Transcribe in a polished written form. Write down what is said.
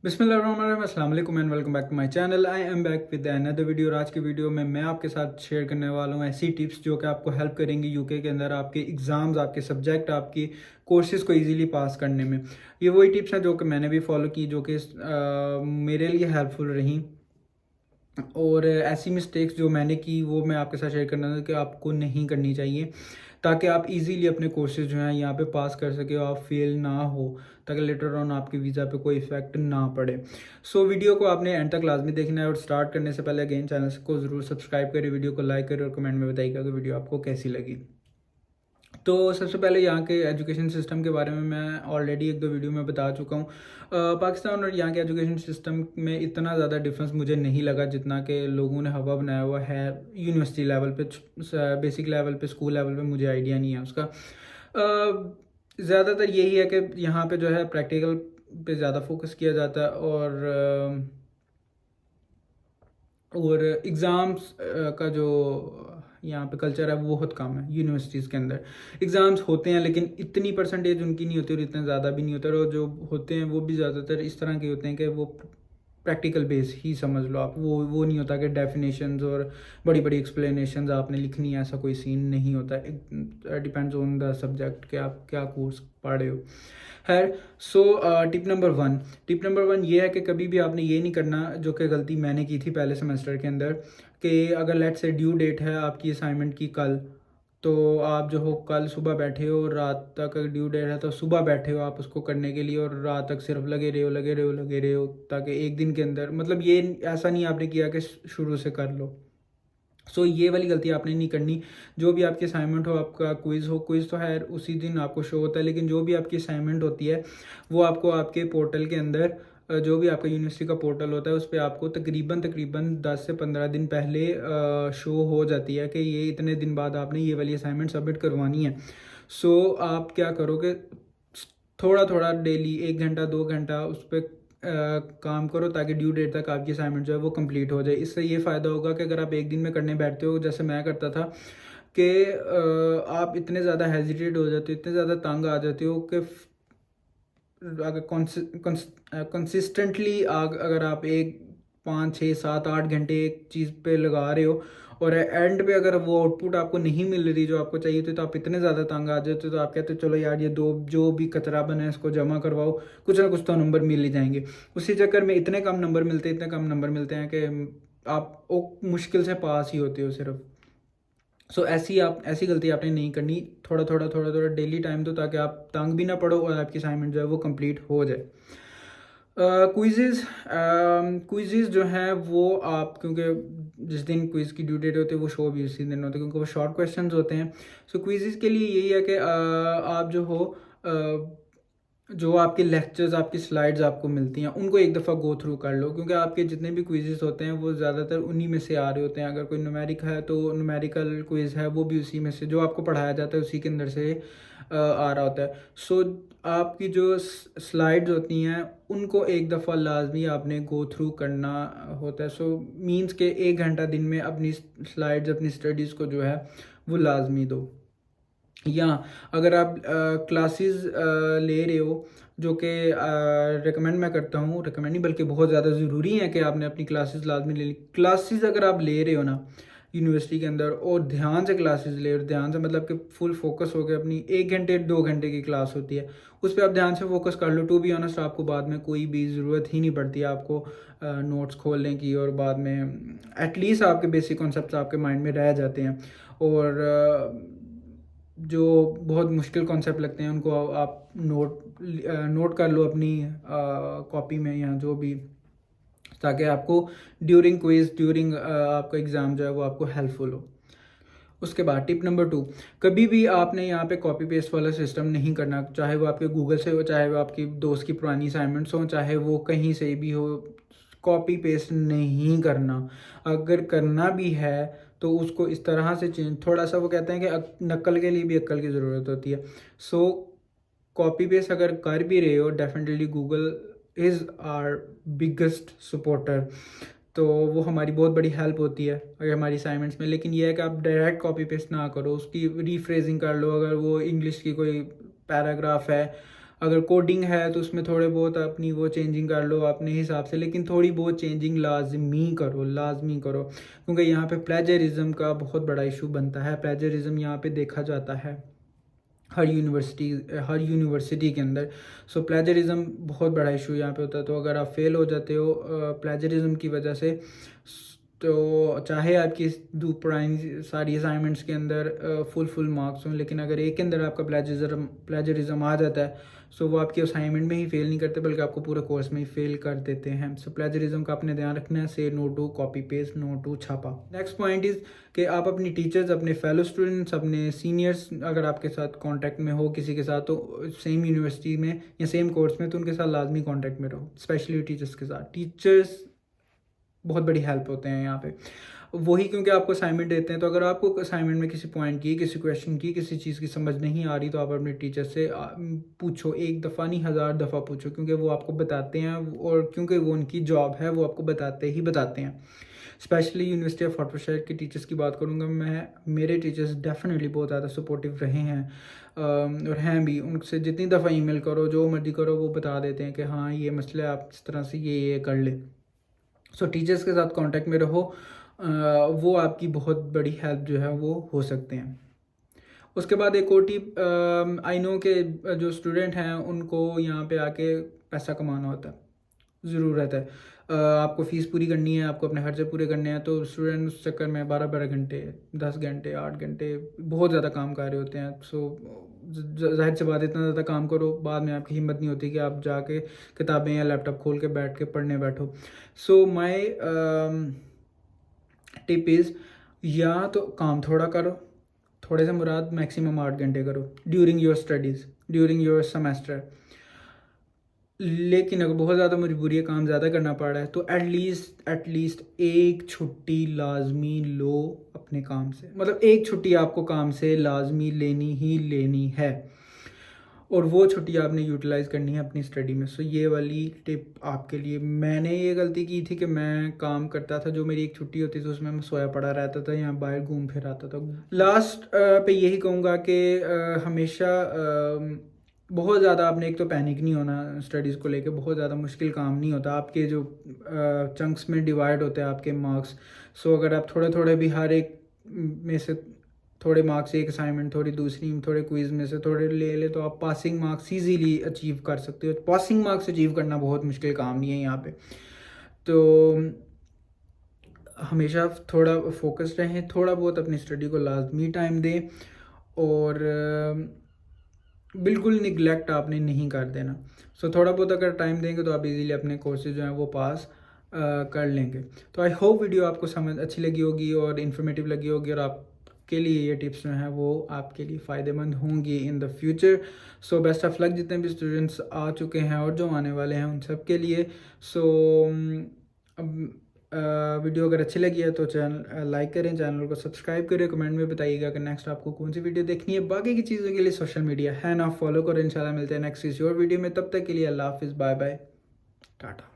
बिस्मिल्लाहिर्रहमानिर्रहीम, अस्सलाम वालेकुम and welcome back to my channel. I am back with another video. और आज की वीडियो में मैं आपके साथ शेयर करने वाला हूँ ऐसी टिप्स जो कि आपको हेल्प करेंगी यूके के अंदर आपके एग्ज़ाम्स, आपके सब्जेक्ट, आपकी कोर्सेज़ को इजीली पास करने में। ये वही टिप्स हैं जो कि मैंने भी फॉलो की, जो कि मेरे लिए हेल्पफुल रहीं। और ऐसी मिस्टेक्स जो मैंने की वो मैं आपके साथ शेयर करना था कि आपको नहीं करनी चाहिए, ताकि आप इजीली अपने कोर्सेज जो हैं यहाँ पे पास कर सके और आप फेल ना हो, ताकि लेटर ऑन आपके वीज़ा पे कोई इफेक्ट ना पड़े। सो वीडियो को आपने एंड तक लाजमी देखना है। और स्टार्ट करने से पहले अगेन चैनल को ज़रूर सब्सक्राइब करें, वीडियो को लाइक करें और कमेंट में बताइएगा कि वीडियो आपको कैसी लगी। तो सबसे पहले यहाँ के एजुकेशन सिस्टम के बारे में मैं ऑलरेडी एक दो वीडियो में बता चुका हूँ। पाकिस्तान और यहाँ के एजुकेशन सिस्टम में इतना ज़्यादा डिफरेंस मुझे नहीं लगा जितना कि लोगों ने हवा बनाया हुआ है। यूनिवर्सिटी लेवल पे, बेसिक लेवल पे, स्कूल लेवल पे मुझे आइडिया नहीं है उसका। ज़्यादातर यही है कि यहाँ पे जो है प्रैक्टिकल पे ज़्यादा फोकस किया जाता है। और एग्ज़ाम्स का जो यहाँ पे कल्चर है वो बहुत कम है। यूनिवर्सिटीज़ के अंदर एग्ज़ाम्स होते हैं लेकिन इतनी परसेंटेज उनकी नहीं होती और इतने ज़्यादा भी नहीं होते। और जो होते हैं वो भी ज़्यादातर इस तरह के होते हैं कि वो प्रैक्टिकल बेस ही समझ लो आप। वो नहीं होता कि डेफिनेशंस और बड़ी बड़ी एक्सप्लेनेशंस आपने लिखनी है, ऐसा कोई सीन नहीं होता। डिपेंड्स ऑन द सब्जेक्ट कि आप क्या कोर्स पढ़ रहे हो। खैर, सो टिप नंबर वन ये है कि कभी भी आपने ये नहीं करना जो कि गलती मैंने की थी पहले सेमेस्टर के अंदर, कि अगर लेट से ड्यू डेट है आपकी असाइनमेंट की कल, तो आप जो हो कल सुबह बैठे हो, रात तक अगर ड्यू डेट है तो सुबह बैठे हो आप उसको करने के लिए, और रात तक सिर्फ लगे रहे हो ताकि एक दिन के अंदर, मतलब ये ऐसा नहीं आपने किया कि शुरू से कर लो। सो ये वाली गलती आपने नहीं करनी। जो भी आपकी असाइनमेंट हो, आपका क्विज़ हो, क्विज़ तो है उसी दिन आपको शो होता है, लेकिन जो भी आपकी असाइनमेंट होती है वो आपको आपके पोर्टल के अंदर, जो भी आपका यूनिवर्सिटी का पोर्टल होता है उस पर आपको तकरीबन तकरीबन 10 से 15 दिन पहले शो हो जाती है कि ये इतने दिन बाद आपने ये वाली असाइनमेंट सबमिट करवानी है। सो आप क्या करोगे, थोड़ा थोड़ा डेली 1 घंटा 2 घंटा उस पर काम करो ताकि ड्यू डेट तक आपकी असाइनमेंट जो है वो कंप्लीट हो जाए। इससे ये फ़ायदा होगा कि अगर आप एक दिन में करने बैठते हो जैसे मैं करता था, कि आप इतने ज़्यादा हेजिटेट हो जाते हो, इतने ज़्यादा तंग आ जाते हो कि अगर कंसिस्टेंटली अगर आप एक 5 6 7 8 घंटे एक चीज़ पे लगा रहे हो और एंड पे अगर वो आउटपुट आपको नहीं मिल रही जो आपको चाहिए थी, तो आप इतने ज़्यादा तंग आ जाते हो, तो आप कहते हो चलो यार ये दो जो भी कचरा बना है इसको जमा करवाओ, कुछ ना कुछ तो नंबर मिल ही जाएंगे। उसी चक्कर में इतने कम नंबर मिलते हैं कि आप मुश्किल से पास ही होते हो सिर्फ। सो ऐसी गलती आपने नहीं करनी। थोड़ा थोड़ा डेली टाइम दो ताकि आप तंग भी ना पड़ो और आपकी असाइनमेंट जो है वो कंप्लीट हो जाए। क्विज़ेज़ जो हैं वो आप, क्योंकि जिस दिन क्विज़ की ड्यू डेट होती है वो शो भी उसी दिन होते हैं क्योंकि वो शॉर्ट क्वेश्चंस होते हैं। सो क्विज़ेज़ के लिए यही है कि आप जो हो, जो आपके लेक्चर्स, आपकी स्लाइड्स आपको मिलती हैं उनको एक दफ़ा गो थ्रू कर लो, क्योंकि आपके जितने भी क्विज़ेस होते हैं वो ज़्यादातर उन्हीं में से आ रहे होते हैं। अगर कोई न्यूमेरिक है तो न्यूमेरिकल क्विज़ है वो भी उसी में से, जो आपको पढ़ाया जाता है उसी के अंदर से आ रहा होता है। सो आपकी जो स्लाइड्स होती हैं उनको एक दफ़ा लाजमी आपने गो थ्रू करना होता है। सो मीन्स के 1 घंटा दिन में अपनी स्लाइड्स, अपनी स्टडीज़ को जो है वो लाजमी दो। या अगर आप क्लासेस ले रहे हो, जो कि रिकमेंड मैं करता हूँ, रिकमेंड नहीं बल्कि बहुत ज़्यादा ज़रूरी है कि आपने अपनी क्लासेस लाजमी ले ली। क्लासेस अगर आप ले रहे हो ना यूनिवर्सिटी के अंदर, और ध्यान से क्लासेस ले, और ध्यान से मतलब कि फुल फोकस हो गया, अपनी 1 घंटे 2 घंटे की क्लास होती है उस पर आप ध्यान से फोकस कर लो। टू बी ऑनेस्ट आपको बाद में कोई भी ज़रूरत ही नहीं पड़ती आपको नोट्स खोलने की, और बाद में एटलीस्ट आपके बेसिक कॉन्सेप्ट्स आपके माइंड में रह जाते हैं। और जो बहुत मुश्किल कॉन्सेप्ट लगते हैं उनको आप नोट कर लो अपनी कॉपी में या जो भी, ताकि आपको ड्यूरिंग क्विज, ड्यूरिंग आपका एग्ज़ाम जो है वो आपको हेल्पफुल हो। उसके बाद टिप नंबर 2, कभी भी आपने यहाँ पे कॉपी पेस्ट वाला सिस्टम नहीं करना, चाहे वो आपके गूगल से हो, चाहे वो आपकी दोस्त की पुरानी असाइनमेंट्स हो, चाहे वो कहीं से भी हो। कॉपी पेस्ट नहीं करना। अगर करना भी है तो उसको इस तरह से चेंज, थोड़ा सा वो कहते हैं कि नकल के लिए भी अक्ल की ज़रूरत होती है। सो कॉपी पेस्ट अगर कर भी रहे हो, definitely Google is our biggest supporter, तो वो हमारी बहुत बड़ी हेल्प होती है अगर हमारी असाइनमेंट्स में। लेकिन ये है कि आप डायरेक्ट कॉपी पेस्ट ना करो, उसकी रीफ्रेजिंग कर लो। अगर वो इंग्लिश की कोई पैराग्राफ है, अगर कोडिंग है तो उसमें थोड़े बहुत अपनी वो चेंजिंग कर लो अपने हिसाब से, लेकिन थोड़ी बहुत चेंजिंग लाजमी करो क्योंकि यहाँ पे प्लेजरिज्म का बहुत बड़ा इशू बनता है। प्लेजरिज्म यहाँ पे देखा जाता है हर यूनिवर्सिटी के अंदर। सो प्लेजरिज्म बहुत बड़ा इशू यहाँ पे होता है। तो अगर आप फेल हो जाते हो प्लेजरिज्म की वजह से, तो चाहे आपकी पुरानी सारी असाइनमेंट्स के अंदर फुल मार्क्स हों, लेकिन अगर एक के अंदर आपका प्लेजरिज्म आ जाता है, सो वो आपकी असाइनमेंट में ही फेल नहीं करते बल्कि आपको पूरे कोर्स में ही फेल कर देते हैं। सो प्लेजरिज्म का अपने ध्यान रखना है। Say no to copy paste, no to छापा। नेक्स्ट पॉइंट इज़ कि आप अपनी टीचर्स, अपने फेलो स्टूडेंट्स, अपने सीनियर्स अगर आपके साथ कांटेक्ट में हो किसी के साथ, तो सेम यूनिवर्सिटी में या सेम कोर्स में, तो उनके साथ लाजमी कांटेक्ट में रहो, स्पेशली टीचर्स के साथ। टीचर्स बहुत बड़ी हेल्प होते हैं यहाँ पे वही, क्योंकि आपको असाइनमेंट देते हैं। तो अगर आपको असाइनमेंट में किसी पॉइंट की, किसी क्वेश्चन की, किसी चीज़ की समझ नहीं आ रही, तो आप अपने टीचर से पूछो, एक दफ़ा नहीं 1000 दफ़ा पूछो, क्योंकि वो आपको बताते हैं, और क्योंकि वो उनकी जॉब है, वो आपको बताते हैं। स्पेशली यूनिवर्सिटी ऑफ हॉर्टिकल्चर के टीचर्स की बात करूँगा मैं, मेरे टीचर्स डेफिनेटली बहुत ज़्यादा सपोर्टिव रहे हैं और हैं भी। उनसे जितनी दफ़ा ईमेल करो, जो मर्जी करो, वो बता देते हैं कि हाँ ये मसला है, आप इस तरह से ये कर ले। सो टीचर्स के साथ कांटेक्ट में रहो, वो आपकी बहुत बड़ी हेल्प जो है वो हो सकते हैं। उसके बाद एक और टिप, आई नो के जो स्टूडेंट हैं उनको यहाँ पे आके पैसा कमाना होता है, ज़रूरत है। आपको फ़ीस पूरी करनी है, आपको अपने खर्चे पूरे करने हैं, तो स्टूडेंट उस चक्कर में 12-12 घंटे, 10 घंटे, 8 घंटे बहुत ज़्यादा काम कर रहे होते हैं। सो जाहिर सी बात, इतना ज़्यादा काम करो, बाद में आपकी हिम्मत नहीं होती कि आप जाके किताबें या लैपटॉप खोल के बैठ के पढ़ने बैठो। सो माई टिप इज़, या तो काम थोड़ा करो, थोड़े से मुराद मैक्सिमम 8 घंटे करो during your studies, during your semester. लेकिन अगर बहुत ज़्यादा मजबूरी है, काम ज़्यादा करना पड़ रहा है, तो एटलीस्ट एक छुट्टी लाजमी लो अपने काम से। मतलब एक छुट्टी आपको काम से लाजमी लेनी ही लेनी है, और वो छुट्टी आपने यूटिलाइज़ करनी है अपनी स्टडी में। सो ये वाली टिप आपके लिए। मैंने ये गलती की थी कि मैं काम करता था, जो मेरी एक छुट्टी होती थी उसमें मैं सोया पड़ा रहता था या बाहर घूम फिर आता था। लास्ट पे यही कहूँगा कि हमेशा बहुत ज़्यादा आपने एक तो पैनिक नहीं होना स्टडीज़ को लेके। बहुत ज़्यादा मुश्किल काम नहीं होता, आपके जो चंक्स में डिवाइड होते हैं आपके मार्क्स। सो अगर आप थोड़े थोड़े भी हर एक में से थोड़े मार्क्स, एक असाइनमेंट, थोड़ी दूसरी, थोड़े क्विज़ में से थोड़े ले तो आप पासिंग मार्क्स ईजीली अचीव कर सकते हो। पासिंग मार्क्स अचीव करना बहुत मुश्किल काम नहीं है यहाँ पे। तो हमेशा थोड़ा फोकस्ड रहें, थोड़ा बहुत अपनी स्टडी को लाजमी टाइम दें, और बिल्कुल निगलेक्ट आपने नहीं कर देना। सो थोड़ा बहुत अगर टाइम देंगे तो आप इजीली अपने कोर्सेज जो हैं वो पास कर लेंगे। तो आई होप वीडियो आपको समझ अच्छी लगी होगी और इन्फॉर्मेटिव लगी होगी, और आपके लिए ये टिप्स जो हैं वो आपके लिए फ़ायदेमंद होंगी in the future. So best of luck जितने भी स्टूडेंट्स आ चुके हैं और जो आने वाले हैं उन सब के लिए। सो वीडियो अगर अच्छी लगी है तो चैनल लाइक करें, चैनल को सब्सक्राइब करें, कमेंट में बताइएगा कि नेक्स्ट आपको कौन सी वीडियो देखनी है। बाकी की चीज़ों के लिए सोशल मीडिया है ना, फॉलो करें। इंशाल्लाह मिलते हैं नेक्स्ट किसी और वीडियो में, तब तक के लिए अल्लाह हाफिज़, बाय बाय, टाटा।